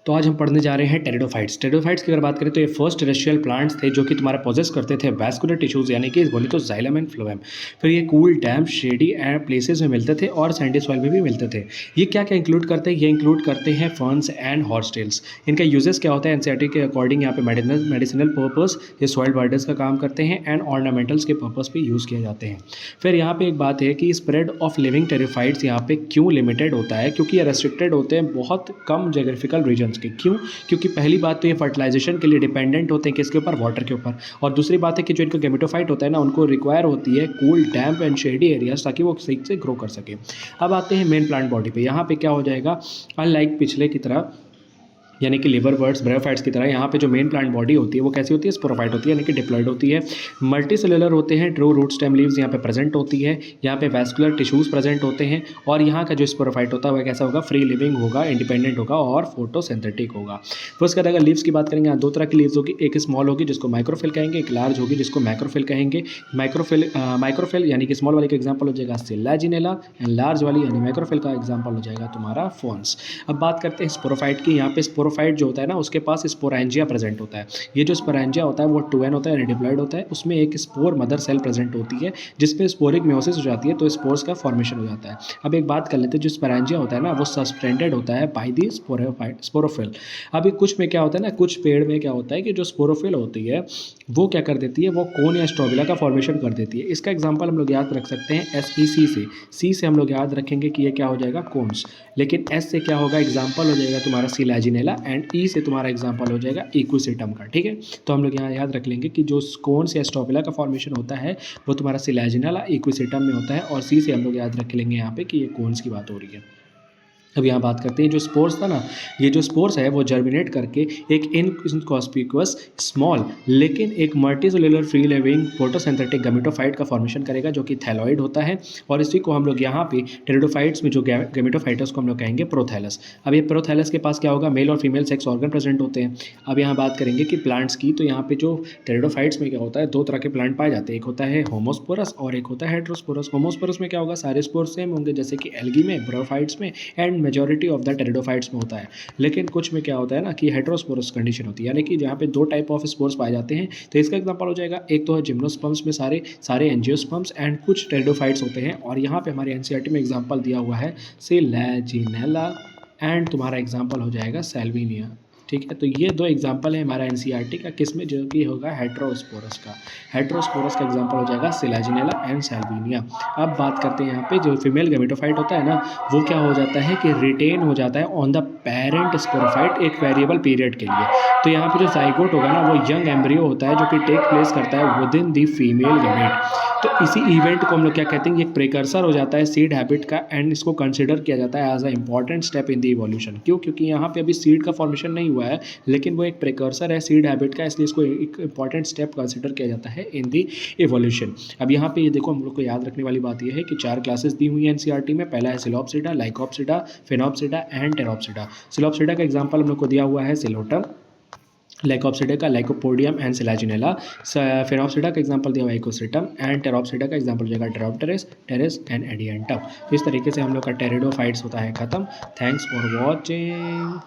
तो आज हम पढ़ने जा रहे हैं टेरिडोफाइट्स। टेरिडोफाइट्स की अगर बात करें तो ये फर्स्ट टेरेस्ट्रियल प्लांट्स थे जो कि तुम्हारा पोजेस करते थे वैस्कुलर टिश्यूज यानी कि बोले तो जाइलम एंड फ्लोएम। फिर ये cool damp shady and places में मिलते थे और सैंडी सॉइल में भी मिलते थे। ये क्या क्या इंक्लूड करते हैं? ये इंक्लूड करते हैं फर्न्स एंड हॉर्सटेल्स। इनका यूजेस क्या होता है? एनसीईआरटी के अकॉर्डिंग यहाँ पे मेडिसिनल पर्पस, ये सॉइल बर्डर्स का काम करते हैं एंड ऑर्नामेंटल्स के पर्पस पे यूज़ किए जाते हैं। फिर यहाँ पे एक बात है कि स्प्रेड ऑफ लिविंग टेरिफाइट्स यहाँ पे क्यों लिमिटेड होता है? क्योंकि ये रेस्ट्रिक्टेड होते हैं बहुत कम जोग्राफिकल रीजन्स के। क्यों? क्योंकि पहली बात तो ये फर्टिलाइजेशन के लिए डिपेंडेंट होते हैं किसके ऊपर? वाटर के ऊपर। और दूसरी बात है कि जो इनका गेमेटोफाइट होता है ना, उनको रिक्वायर होती है cool damp and shady areas ताकि वो सही से ग्रो कर सके। अब आते हैं मेन प्लांट बॉडी पे। यहाँ पे क्या हो जाएगा, अनलाइक पिछले की तरह यानी कि लिवरवर्ट्स ब्रायोफाइट्स की तरह यहाँ पे जो मेन प्लांट बॉडी होती है वो कैसी होती है? स्पोरोफाइट होती है यानी कि डिप्लॉयड होती है। मल्टी सेलुलर होते हैं, ट्रू रूट स्टेम लीव्स यहाँ पे प्रेजेंट होती है। यहाँ पे वैस्कुलर टिश्यूज प्रेजेंट होते हैं और यहाँ का जो स्पोरोफाइट होता है वह कैसा होगा? फ्री लिविंग होगा, इंडिपेंडेंट होगा और फोटोसिंथेटिक होगा। फिर उसके बाद अगर लीव्स की बात करेंगे, यहाँ दो तरह की लीव्स होगी, एक स्मॉल होगी जिसको माइक्रोफिल कहेंगे, एक लार्ज होगी जिसको मैक्रोफिल कहेंगे। माइक्रोफिल यानी कि स्मॉल वाले का एग्जाम्पल हो जाएगा सिलाजिनेला एंड लार्ज वाली यानी माइक्रोफिल का एग्जाम्पल हो जाएगा तुम्हारा फोन्स। अब बात करते हैं स्पोरोफाइट की। यहाँ पे स्पोरोफाइट जो होता है ना, उसके पास स्पोरेंजिया प्रेजेंट होता है। ये जो स्पोरेंजिया होता है वो 2n होता है यानी डिप्लॉयड होता है। उसमें एक स्पोर मदर सेल प्रेजेंट होती है जिसपे स्पोरिक म्योसिस हो जाती है तो स्पोर्स का फॉर्मेशन हो जाता है। अब एक बात कर लेते हैं, जो स्पोरेंजिया होता है ना वो सस्पेंडेड होता है बाय दी स्पोरोफिल। अभी कुछ में क्या होता है ना, कुछ पेड़ में क्या होता है कि जो स्पोरोफिल होती है वो क्या कर देती है, वो कोन या स्ट्रोबिला का फॉर्मेशन कर देती है। इसका एग्जाम्पल हम लोग याद रख सकते हैं SEC से। सी से हम लोग याद रखेंगे कि ये क्या हो जाएगा? कोन्स। लेकिन S से क्या होगा? एग्जाम्पल हो जाएगा तुम्हारा सिलाजिनेला एंड E से तुम्हारा एग्जाम्पल हो जाएगा इक्विसेटम का। ठीक है, तो हम लोग यहाँ याद रख लेंगे कि जो कोन्स या स्ट्रोबिला का फॉर्मेशन होता है वो तुम्हारा सिलाजिनेला इक्विसेटम में होता है और सी से हम लोग याद रख लेंगे यहाँ पे कि ये कोन्स की बात हो रही है। अब यहाँ बात करते हैं जो स्पोर्स था ना, ये जो स्पोर्स है वो जर्मिनेट करके एक इनकॉस्पिकुअस स्मॉल लेकिन एक multicellular free living photosynthetic gametophyte का फॉर्मेशन करेगा जो कि थैलॉइड होता है। और इसी को हम लोग यहाँ पे टेरिडोफाइट्स में जो गैमेटोफाइट है उसको हम लोग कहेंगे प्रोथैलस। अब ये प्रोथैलस के पास क्या होगा? मेल और फीमेल सेक्स ऑर्गन प्रेजेंट होते हैं। अब यहाँ बात करेंगे कि प्लांट्स की, तो यहाँ पे जो टेरिडोफाइट्स में क्या होता है, दो तरह के प्लांट पाए जाते हैं, एक होता है होमोस्पोरस और एक होता है हेट्रोस्पोरस। होमोस्पोरस में क्या होगा? सारे स्पोर्स सेम होंगे जैसे कि एल्गी में, ब्रायोफाइट्स में and majority of the pteridophytes में होता है। लेकिन कुछ में क्या होता है ना कि हेट्रोस्पोरस कंडीशन होती है यानी कि जहाँ पे दो टाइप ऑफ स्पोर्स पाए जाते हैं। तो इसका एग्जांपल हो जाएगा, एक तो है जिम्नोस्पर्म्स में सारे एंजियोस्पर्म्स एंड कुछ टेरिडोफाइट्स होते हैं। और यहाँ पे हमारे एनसीईआरटी में एग्जांपल दिया हुआ है सिलाजिनेला एंड तुम्हारा एग्जांपल हो जाएगा सैल्विनिया। ठीक है, तो ये दो एग्जांपल है हमारा एनसीईआरटी का, किसमें? जो कि होगा हेट्रोस्पोरस का। हेट्रोस्पोरस का एग्जांपल हो जाएगा सिलाजिनेला एंड सैल्विनिया। अब बात करते हैं यहाँ पे जो फीमेल गैमेटोफाइट होता है ना, वो क्या हो जाता है कि रिटेन हो जाता है ऑन द पेरेंट स्पोरोफाइट एक वेरिएबल पीरियड के लिए। तो यहाँ पे जो जाइगोट होगा ना वो यंग एम्ब्रियो होता है जो कि टेक प्लेस करता है with in the female gamete. तो इसी इवेंट को हम लोग क्या कहते हैं, एक प्रिकर्सर हो जाता है सीड हैबिट का एंड इसको कंसिडर किया जाता है as a important step in the evolution. क्यों? क्योंकि यहाँ पे अभी सीड का फॉर्मेशन नहीं हुआ है लेकिन वो एक प्रिकर्सर है सीड हैबिट का, इसलिए इसको एक इंपॉर्टेंट स्टेप कंसिडर किया जाता है इन दी इवोल्यूशन। अब यहाँ पे ये देखो, हम लोग को याद रखने वाली बात ये है कि 4 क्लासेस दी हुई है एनसीईआरटी में। पहला है psilopsida, Lycopsida, फेनोप्सिडा and Pteropsida. Psilopsida का एग्जाम्पल हम लोग को दिया हुआ है सिलोटम, लाइकोप्सिडा का लाइकोपोडियम एंड सिलाजिनेला, फेनोप्सिडा का एग्जांपल दिया हुआ है इकोसिटम एंड टेरोप्सिडा का एग्जांपल हो जाएगा टेरोप्टेरस, टेरेस एंड एडियंटम। तो इस तरीके से हम लोग का टेरिडोफाइट्स होता है खत्म। Thanks for watching.